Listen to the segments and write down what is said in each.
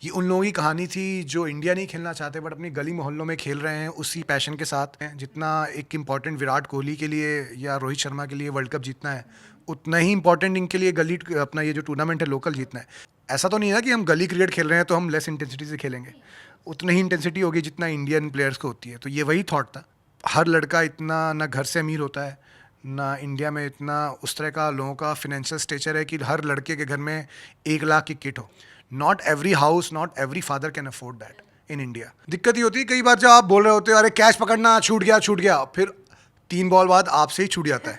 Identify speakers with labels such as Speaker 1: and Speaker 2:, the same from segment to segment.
Speaker 1: ये उन लोगों की कहानी थी जो इंडिया नहीं खेलना चाहते बट अपनी गली मोहल्लों में खेल रहे हैं उसी पैशन के साथ हैं। जितना एक इम्पॉर्टेंट विराट कोहली के लिए या रोहित शर्मा के लिए वर्ल्ड कप जीतना है, उतना ही इम्पॉर्टेंट इनके लिए गली अपना ये जो टूर्नामेंट है लोकल जीतना है। ऐसा तो नहीं है कि हम गली क्रिकेट खेल रहे हैं तो हम लेस इंटेंसिटी से खेलेंगे, उतनी ही इंटेंसिटी होगी जितना इंडियन प्लेयर्स को होती है। तो ये वही थॉट था। हर लड़का इतना ना घर से अमीर होता है, ना इंडिया में इतना उस तरह का लोगों का फिनेंशियल स्टेचर है कि हर लड़के के घर में 1 लाख की किट हो। Not every house, not every father can afford that in India. दिक्कत ये होती है कई बार जब आप बोल रहे होते हो अरे कैच पकड़ना छूट गया, फिर 3 बॉल बाद आपसे ही छूट जाता है।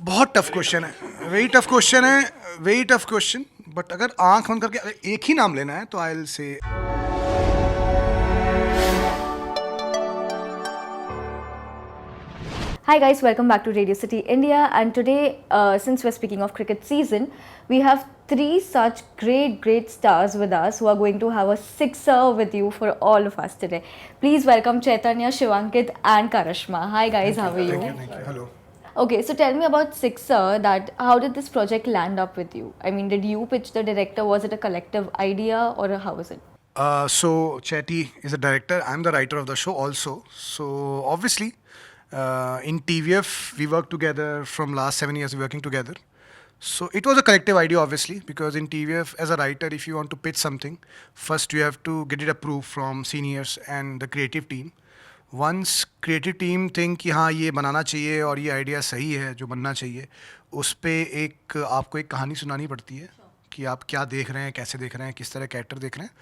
Speaker 1: बहुत टफ क्वेश्चन है, वेरी टफ क्वेश्चन है, वेरी टफ क्वेश्चन। बट अगर आंख बंद करके अगर एक ही नाम लेना है तो I will say
Speaker 2: Hi guys, welcome back to Radio City India, and today, since we're speaking of cricket season, we have three such great stars with us who are going to have a sixer with you for all of us today. Please welcome Chaitanya, Shivankit and Karashma. Hi guys, how are you?
Speaker 1: Thank you. Hello.
Speaker 2: Okay, so tell me about Sixer, that how did this project land up with you? I mean, did you pitch the director? Was it a collective idea or how was it?
Speaker 1: So Chetty is the director. I'm the writer of the show also. So obviously, in TVF we worked together from last 7 years. We're working together. So it was a collective idea, obviously, because in TVF as a writer, if you want to pitch something, first you have to get it approved from seniors and the creative team. Once creative team think कि हाँ ये बनाना चाहिए और ये idea सही है जो बनना चाहिए, उस पर एक आपको एक कहानी सुनानी पड़ती है कि आप क्या देख रहे हैं, कैसे देख रहे हैं, किस तरह कैरेक्टर देख रहे हैं।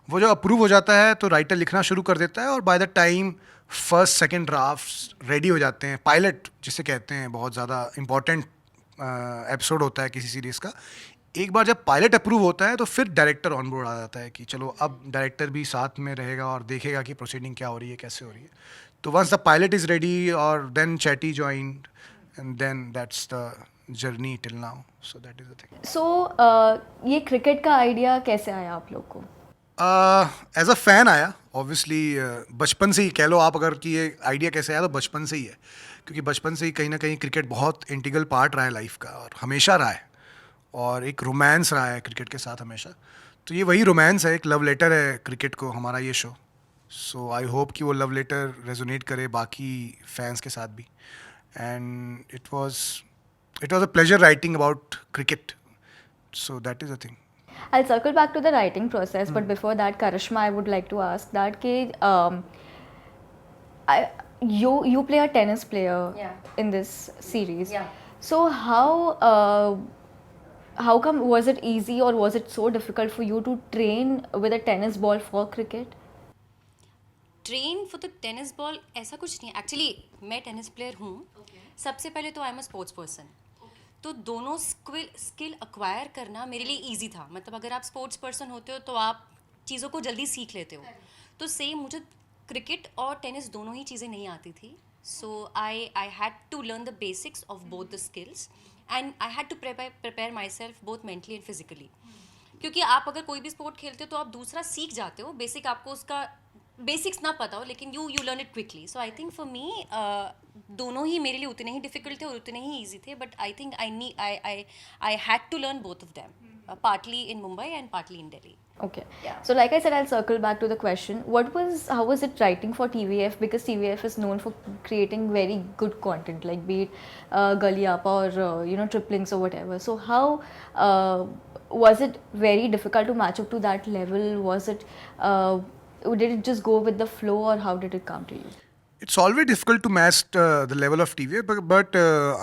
Speaker 1: वो जब अप्रूव हो जाता है तो राइटर लिखना शुरू कर देता है और by the time first second draft ready हो जाते हैं। पायलट जिसे कहते हैं, बहुत ज़्यादा इम्पॉर्टेंट एपिसोड होता है किसी सीरीज़ का। एक बार जब पायलट अप्रूव होता है तो फिर डायरेक्टर ऑन बोर्ड आ जाता है कि चलो अब डायरेक्टर भी साथ में रहेगा और देखेगा कि प्रोसीडिंग क्या हो रही है, कैसे हो रही है। तो once the pilot is ready और देन चैटी joined and then that's the journey till now. So that is the thing.
Speaker 2: सो ये क्रिकेट का आइडिया कैसे आया आप लोग को?
Speaker 1: एज अ फ़ैन आया ऑब्वियसली, बचपन से ही कह लो आप। अगर कि ये आइडिया कैसे आया तो बचपन से ही है, क्योंकि बचपन से ही कहीं ना कहीं क्रिकेट बहुत इंटीग्रल पार्ट रहा है लाइफ का और हमेशा रहा है, और एक रोमांस रहा है क्रिकेट के साथ हमेशा। तो ये वही रोमांस है, एक लव लेटर है क्रिकेट को हमारा ये शो। सो आई होप कि वो लव लेटर रेजोनेट करे बाकी फैंस के साथ भी। And it was a pleasure writing about cricket. So that is the thing.
Speaker 2: I'll circle back to the writing process, but before that, Karishma, I would like to ask that you play a tennis player in this series.
Speaker 3: Yeah.
Speaker 2: So how come, was it easy or was it so difficult for you to train with a tennis ball for cricket?
Speaker 3: Train for the tennis ball ऐसा कुछ नहीं है actually. मैं tennis player हूँ। सबसे पहले तो आई am a sports person, तो दोनों स्किल अक्वायर करना मेरे लिए इजी था। मतलब अगर आप स्पोर्ट्स पर्सन होते हो तो आप चीज़ों को जल्दी सीख लेते हो। तो सेम मुझे क्रिकेट और टेनिस दोनों ही चीज़ें नहीं आती थी। So I had to learn the basics of both the skills and I had to prepare myself both mentally and physically. क्योंकि आप अगर कोई भी स्पोर्ट खेलते हो तो आप दूसरा सीख जाते हो, बेसिक आपको उसका बेसिक्स ना पता हो, लेकिन you learn it quickly. So I think for me दोनों ही मेरे लिए उतने ही डिफिकल्ट थे और उतने ही ईजी थे, but I think I had to learn both of them, partly in Mumbai and partly in Delhi.
Speaker 2: Okay. Yeah. So like I said, I'll circle back to the question. How was it writing for TVF? Because TVF is known for creating very good content, like be it Gully Up or triplings or whatever. So how was it very difficult to match up to that level? Did it just go with the flow, or how did it come to you?
Speaker 1: It's always difficult to match the level of TVF, but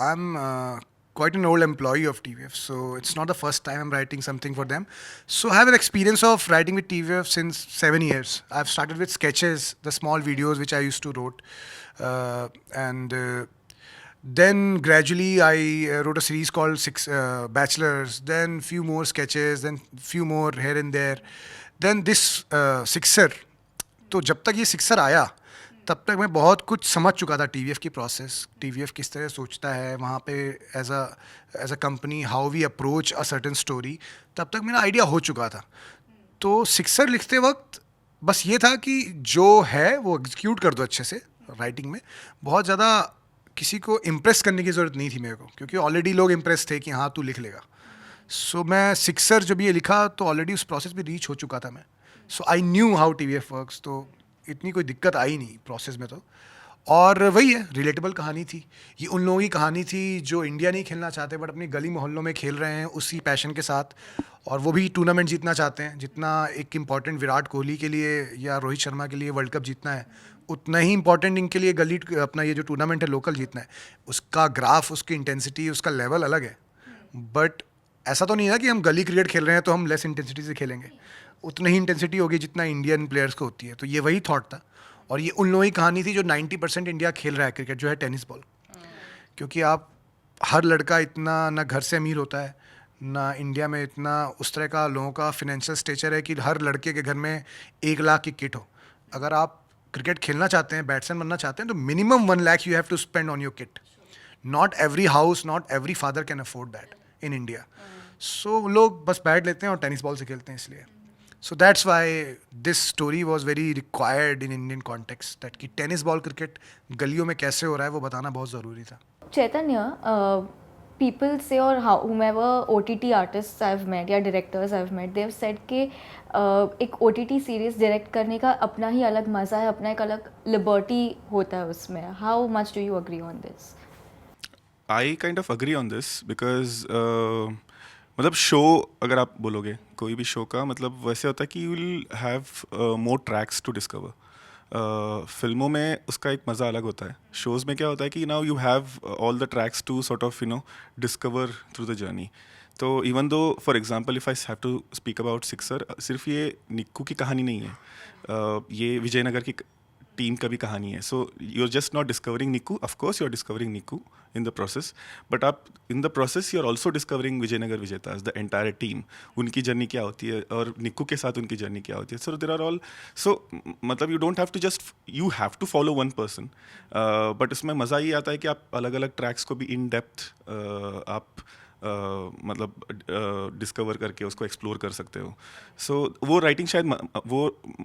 Speaker 1: I'm quite an old employee of TVF, so it's not the first time I'm writing something for them. So I have an experience of writing with TVF since 7 years. I've started with sketches, the small videos which I used to wrote, and then gradually I wrote a series called Six Bachelors, then few more sketches, then few more here and there, then this Sixer. तो जब तक ये sixer आया तब तक मैं बहुत कुछ समझ चुका था टीवीएफ की प्रोसेस, टीवीएफ किस तरह सोचता है वहाँ पे as a company, how we approach a certain story. तब तक मेरा आइडिया हो चुका था। तो सिक्सर लिखते वक्त बस ये था कि जो है वो एग्जीक्यूट कर दो अच्छे से। राइटिंग में बहुत ज़्यादा किसी को इम्प्रेस करने की ज़रूरत नहीं थी मेरे को, क्योंकि ऑलरेडी लोग इम्प्रेस थे कि हाँ तू लिख लेगा। सो मैं सिक्सर जब ये लिखा तो ऑलरेडी उस प्रोसेस में रीच हो चुका था मैं. So I knew how TVF works. तो इतनी कोई दिक्कत आई नहीं प्रोसेस में. तो और वही है, रिलेटेबल कहानी थी. ये उन लोगों की कहानी थी जो इंडिया नहीं खेलना चाहते बट अपनी गली मोहल्लों में खेल रहे हैं उसी पैशन के साथ, और वो भी टूर्नामेंट जीतना चाहते हैं. जितना एक इम्पॉर्टेंट विराट कोहली के लिए या रोहित शर्मा के लिए वर्ल्ड कप जीतना है, उतना ही इम्पॉर्टेंट इनके लिए गली अपना ये जो टूर्नामेंट है लोकल जीतना है. उसका ग्राफ, उसकी इंटेंसिटी, उसका लेवल अलग है. बट ऐसा तो नहीं है कि हम गली क्रिकेट खेल रहे हैं तो हम लेस इंटेंसिटी से खेलेंगे. उतनी ही इंटेंसिटी होगी जितना इंडियन प्लेयर्स को होती है. तो ये वही थॉट था. और ये उन लोगों की कहानी थी जो 90% इंडिया खेल रहा है क्रिकेट, जो है टेनिस बॉल. क्योंकि आप, हर लड़का इतना ना घर से अमीर होता है, ना इंडिया में इतना उस तरह का लोगों का फाइनेंशियल स्टेचर है कि हर लड़के के घर में 1 लाख की किट हो. अगर आप क्रिकेट खेलना चाहते हैं, बैट्समैन बनना चाहते हैं, तो minimum 1 lakh you have to spend on your kit. Not every house, not every father can afford that in India. So लोग बस बैट लेते हैं और टेनिस बॉल से खेलते हैं इसलिए. So that's why this story was very required in Indian context, that कि टेनिस बॉल क्रिकेट गलियों में कैसे हो रहा है वो बताना बहुत ज़रूरी था.
Speaker 2: Chaitanya, people say, or how, whomever OTT artists I've met या directors I've met, they've said कि एक OTT series direct करने का अपना ही अलग मज़ा है, अपना एक अलग liberty होता है उसमें. How much do you agree on this?
Speaker 4: I kind of agree on this because मतलब शो अगर आप बोलोगे कोई भी शो का मतलब वैसे होता है कि you will have more tracks to discover. फिल्मों में उसका एक मज़ा अलग होता है. शोज़ में क्या होता है कि now you have all the tracks to sort of discover through the journey. तो even though for example if I have to speak about sixer, सिर्फ ये निक्कू की कहानी नहीं है, ये विजयनगर की टीम का भी कहानी है. So you are just not discovering Nikku, of course you are discovering Nikku in the process, but आप in the process you are also discovering Vijayanagar Vijetas, the entire team, उनकी जर्नी क्या होती है और निक्कू के साथ उनकी जर्नी क्या होती है. सो देर आर ऑल, सो मतलब you don't have to just, you have to follow one person, but इसमें मज़ा ये आता है कि आप अलग अलग ट्रैक्स को भी इन डेप्थ आप मतलब डिस्कवर करके उसको एक्सप्लोर कर सकते हो. सो वो राइटिंग शायद वो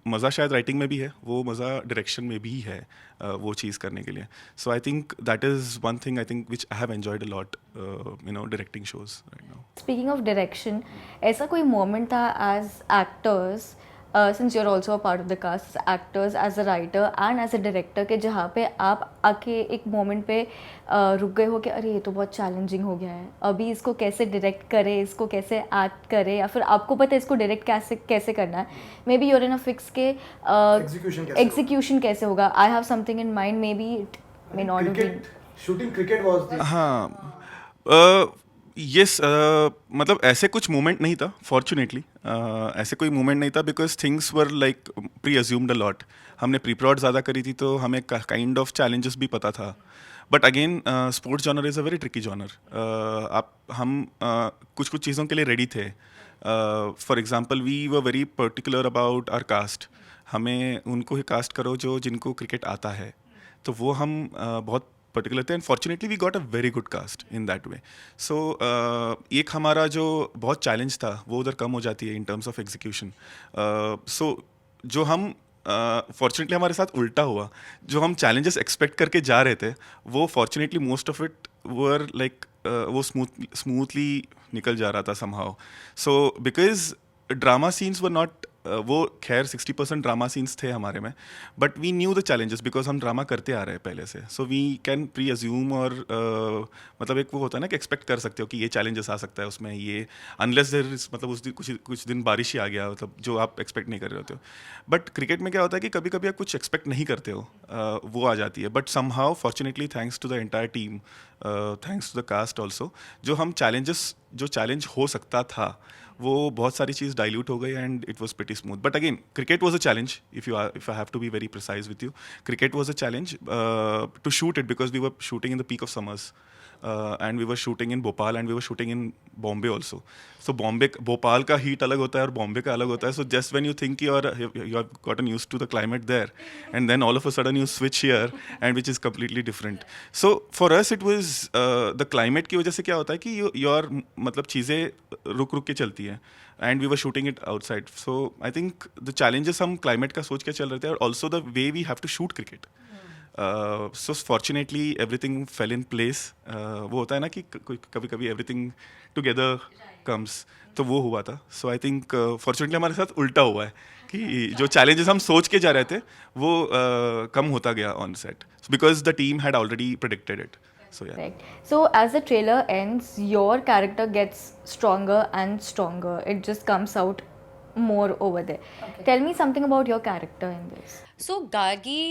Speaker 4: मज़ा शायद राइटिंग में भी है, वो मज़ा डायरेक्शन में भी है, वो चीज़ करने के लिए. So I think that is one thing I think which I have enjoyed a lot directing shows right now.
Speaker 2: Speaking of direction, ऐसा कोई मोमेंट था as actors, since you're also a part of the cast, as actors, as a writer and as a director, कि जहाँ पे आप आके एक moment पे रुक गए हो कि अरे ये तो बहुत चैलेंजिंग हो गया है, अभी इसको कैसे डायरेक्ट करें, इसको कैसे एक्ट करें, या फिर आपको पता है इसको डायरेक्ट कैसे कैसे करना है. Maybe your in a fix के एग्जीक्यूशन कैसे होगा. I have something in mind, maybe it may not have been.
Speaker 1: Shooting cricket was
Speaker 4: हाँ यस, मतलब ऐसे कुछ मोमेंट नहीं था फॉर्चुनेटली, ऐसे कोई मोमेंट नहीं था because things were like pre assumed a lot. हमने प्री प्रॉड ज़्यादा करी थी तो हमें काइंड ऑफ चैलेंजेस भी पता था. But again sports genre is a very tricky genre. हम कुछ कुछ चीज़ों के लिए रेडी थे. For example we were very particular about our cast. हमें उनको ही कास्ट करो जो जिनको क्रिकेट आता है, तो वो हम बहुत पर्टिकुलर थे. And fortunately we got a very good cast in that way. So एक हमारा जो बहुत चैलेंज था वो उधर कम हो जाती है इन टर्म्स ऑफ एग्जीक्यूशन. सो जो हम फॉर्चुनेटली हमारे साथ उल्टा हुआ, जो हम चैलेंजेस एक्सपेक्ट करके जा रहे थे वो fortunately most of it were like वो स्मूथली निकल जा रहा था somehow. So because drama scenes were not, वो खैर 60% ड्रामा सीन्स थे हमारे में, but we knew the challenges because हम ड्रामा करते आ रहे हैं पहले से. So we can presume, और मतलब एक वो होता है ना कि एक्सपेक्ट कर सकते हो कि ये चैलेंजेस आ सकता है उसमें, ये अनलेस देयर इज मतलब उस दिन कुछ दिन बारिश ही आ गया, मतलब जो आप एक्सपेक्ट नहीं कर रहे होते हो. बट क्रिकेट में क्या होता है कि कभी कभी आप कुछ एक्सपेक्ट नहीं करते हो, वो आ जाती है. But somehow fortunately thanks to the entire team, thanks to the cast also, जो हम जो चैलेंज हो सकता था वो बहुत सारी चीज़ डाइल्यूट हो गई and it was pretty smooth. But again cricket was a challenge. If I have to be very precise with you, cricket was a challenge to shoot it because we were shooting in the peak of summers. And we were shooting in Bhopal and we were shooting in Bombay also. So Bhopal का heat अलग होता है और बॉम्बे का अलग होता है. So just when you think you have gotten used to the climate there, and then all of a sudden you switch here and which is completely different. So for us it was the climate की वजह से क्या होता है कि your मतलब चीज़ें रुक रुक के चलती हैं, and we were shooting it outside. So I think the challenges हम क्लाइमेट का सोच के चल रहे थे, और also the way we have to shoot cricket. So fortunately everything fell in place. वो होता है ना कि कभी कभी एवरीथिंग टुगेदर कम्स, तो वो हुआ था. सो आई थिंक फॉर्चुनेटली हमारे साथ उल्टा हुआ है कि जो चैलेंजेस हम सोच के जा रहे थे वो कम होता गया on set, because the team had already predicted it. So yeah.
Speaker 2: Right. So as the trailer ends, your character gets stronger and stronger. It just comes out more over there. Tell me something about your character in this.
Speaker 3: So Gargi,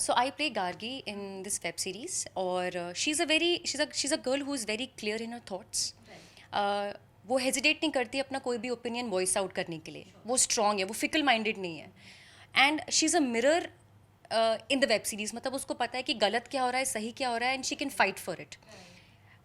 Speaker 3: so I play Gargi in this web series, और she's a girl who is very clear in her thoughts. वो hesitate नहीं करती अपना कोई भी opinion voice out करने के लिए. वो strong है, वो fickle minded नहीं है. And she's a mirror in the web series. मतलब उसको पता है कि गलत क्या हो रहा है, सही क्या हो रहा है, and she can fight for it.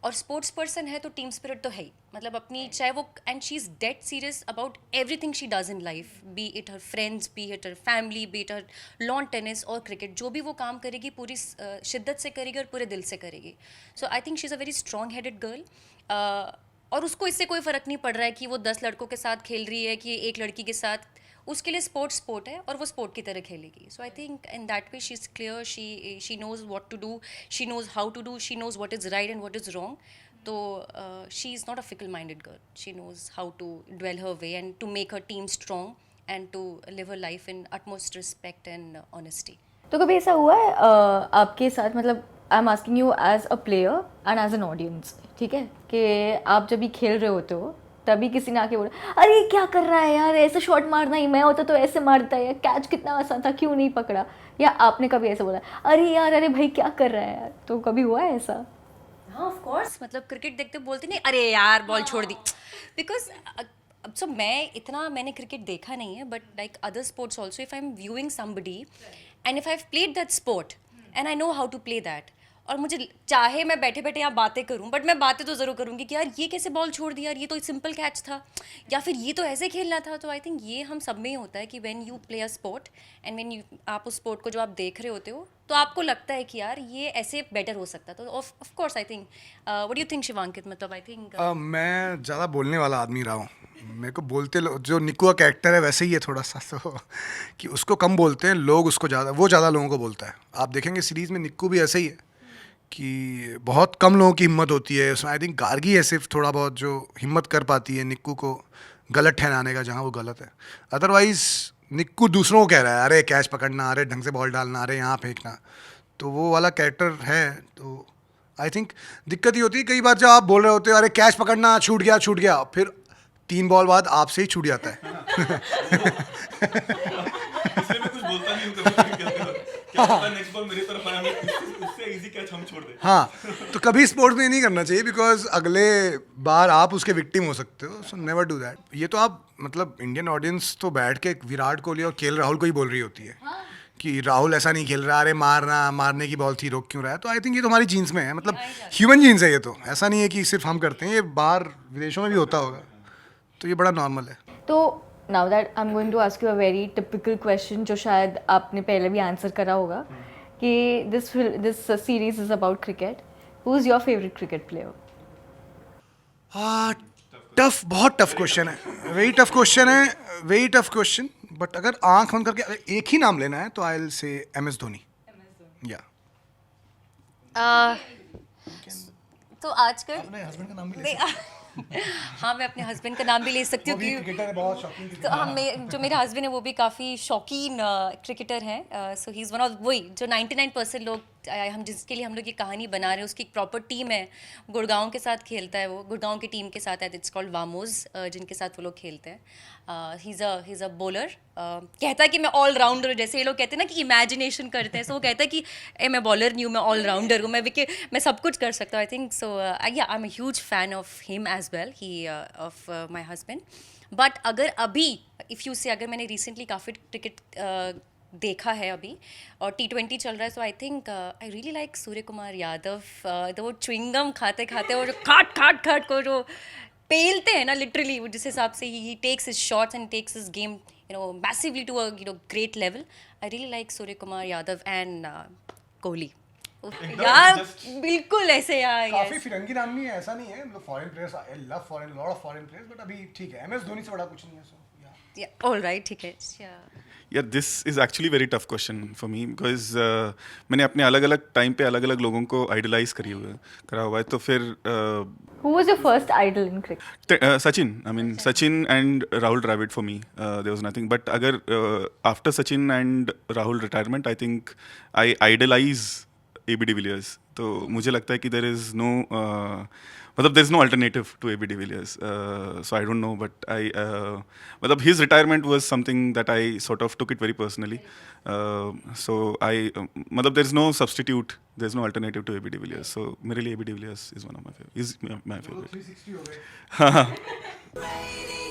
Speaker 3: और स्पोर्ट्स पर्सन है तो टीम स्पिरिट तो है ही. मतलब अपनी चाहे वो, and she is dead serious about everything she does in life, B it her friends, B it her family, B it her lawn tennis और क्रिकेट. जो भी वो काम करेगी पूरी शिद्दत से करेगी और पूरे दिल से करेगी. So I think she is a very strong headed girl. और उसको इससे कोई फ़र्क नहीं पड़ रहा है कि वो 10 लड़कों के साथ खेल रही है कि एक लड़की के साथ. उसके लिए स्पोर्ट है और वो स्पोर्ट की तरह खेलेगी. So I think in that way she is clear, she knows what to do, she knows how to do, she knows what is right and what is wrong. तो she is not a fickle minded girl. She knows how to dwell her way and to make her team strong and to live her life in utmost respect and honesty.
Speaker 2: तो कभी ऐसा हुआ है आपके साथ, मतलब I am asking you as a player and as an audience, ठीक है, कि आप जब भी खेल रहे होते हो तभी किसी ने आके बोला अरे क्या कर रहा है यार, ऐसे शॉट मारना ही, मैं होता तो ऐसे मारता है, कैच कितना आसान था, क्यों नहीं पकड़ा. या आपने कभी ऐसे बोला अरे यार, अरे भाई क्या कर रहा है यार. तो कभी हुआ है ऐसा?
Speaker 3: हाँ ऑफ कोर्स. मतलब क्रिकेट देखते बोलते नहीं अरे यार बॉल छोड़ दी. बिकॉज अब सो मैंने क्रिकेट देखा नहीं है, but like other sports also, if I am viewing somebody and if I have played that sport and I know how to play that, और मुझे चाहे मैं बैठे बैठे यहाँ बातें करूँ, बट मैं बातें तो ज़रूर करूँगी कि यार ये कैसे बॉल छोड़ दिया यार, ये तो सिंपल कैच था, या फिर ये तो ऐसे खेलना था. तो आई थिंक ये हम सब में ही होता है कि when you play a sport and when you, आप उस स्पोर्ट को जो आप देख रहे होते हो तो आपको लगता है कि यार ये ऐसे बेटर हो सकता. तो of course I think, what do you think Shivankit? मतलब आई थिंक
Speaker 1: मैं ज़्यादा बोलने वाला आदमी रहा हूँ. मेरे को बोलते जो निक्कू का कैरेक्टर है वैसे ही है थोड़ा सा, तो कि उसको कम बोलते हैं लोग, उसको ज़्यादा, वो ज़्यादा लोगों को बोलता है. आप देखेंगे सीरीज़ में निक्कू भी ऐसे ही है कि बहुत कम लोगों की हिम्मत होती है उसमें. आई थिंक गार्गी है सिर्फ थोड़ा बहुत जो हिम्मत कर पाती है निक्कू को गलत ठहराने का जहाँ वो गलत है. अदरवाइज़ निक्कू दूसरों को कह रहा है अरे कैच पकड़ना, अरे ढंग से बॉल डालना, अरे यहाँ फेंकना. तो वो वाला कैरेक्टर है. तो आई थिंक दिक्कत ये होती है कई बार जब आप बोल रहे होते हो अरे कैच पकड़ना, छूट गया, फिर 3 बॉल बाद आपसे ही छूट जाता है.
Speaker 4: इसलिए मैं कुछ बोलता नहीं हूँ कभी. क्या पता नेक्स्ट बॉल मेरी तरफ आया, उससे इजी कैच हम छोड़ दें.
Speaker 1: हाँ, तो कभी स्पोर्ट्स में नहीं करना चाहिए बिकॉज अगले बार आप उसके विक्टिम हो सकते हो. So never do that. ये तो आप, मतलब इंडियन ऑडियंस तो बैठ के विराट कोहली और केएल राहुल को ही बोल रही होती है कि राहुल ऐसा नहीं खेल रहा, अरे मारने की बॉल थी, रोक क्यों रहा है. तो आई थिंक ये तो हमारी जीन्स में है, मतलब ह्यूमन जीन्स है ये. तो ऐसा नहीं है कि सिर्फ हम करते हैं, ये बाहर विदेशों में भी होता होगा. तो ये बड़ा नॉर्मल है.
Speaker 2: तो now that I am going to ask you a very typical question जो शायद आपने पहले भी आंसर करा होगा, कि this series is about cricket. Who is your favourite cricket player?
Speaker 1: Tough, बहुत टफ क्वेश्चन है, वेरी टफ क्वेश्चन. बट अगर आंख बंद करके अगर एक ही नाम लेना है तो I will say MS Dhoni. या
Speaker 3: तो आजकल
Speaker 1: अपने हस्बैंड का नाम भी ले
Speaker 3: हाँ मैं अपने हस्बैंड का नाम भी ले सकती हूँ कि
Speaker 1: क्रिकेटर है, बहुत शौकीन
Speaker 3: तो जो मेरा हस्बैंड है वो भी काफ़ी शौकीन क्रिकेटर हैं. सो ही इज़ वन ऑफ वही जो 99% लोग हम जिसके लिए हम लोग ये कहानी बना रहे हैं, उसकी एक प्रॉपर टीम है. गुड़गांव के साथ खेलता है वो, गुड़गांव की टीम के साथ है, इट्स कॉल्ड वामोज, जिनके साथ वो लोग खेलते हैं. He is a bowler. कहता है कि मैं ऑलराउंडर हूँ. जैसे ये लोग कहते हैं ना कि इमेजिनेशन करते हैं, सो वो कहता है कि मैं बॉलर नहीं हूँ, मैं ऑलराउंडर हूँ, मैं सब कुछ कर सकता हूँ. आई think so yeah I am a huge fan of him as well, he of my husband. But अगर अभी इफ़ यू से, अगर मैंने रिसेंटली काफ़ी क्रिकेट देखा है अभी, और T20 चल रहा है, so I think I really like Surya Kumar Yadav. तो वो च्युइंगम खाते खाते वो जो खाट को जो पेलते हैं ना लिटरली, जिस हिसाब से he takes his shots and takes his game massively to a great level. I really like Surya Kumar Yadav and Kohli. यार बिल्कुल ऐसे यार.
Speaker 1: काफी फिरंगी नाम भी है, ऐसा नहीं है. मतलब foreign players, I love lot of foreign players, but अभी ठीक है, MS धोनी से बड़ा कुछ नहीं है. सो
Speaker 3: ऑल राइट, ठीक है.
Speaker 4: यार this is actually very tough question for me because मैंने अपने अलग अलग टाइम पे अलग अलग लोगों को आइडलाइज करा हुआ है, तो फिर
Speaker 2: Who was your first idol in cricket?
Speaker 4: Sachin. I mean, Sachin and Rahul Dravid for me. There was nothing. But agar after Sachin and Rahul retirement, I think I idolize AB de Villiers. तो मुझे लगता है कि there is no मतलब there is no alternative to AB de Villiers. So I don't know, but मतलब his retirement was something that I sort of took it very personally. So I मतलब there is no substitute. There is no alternative to AB de Villiers. So मेरे लिए AB de Villiers is one of my favorite. Is my favorite.
Speaker 1: 360 हो गए.
Speaker 5: Radio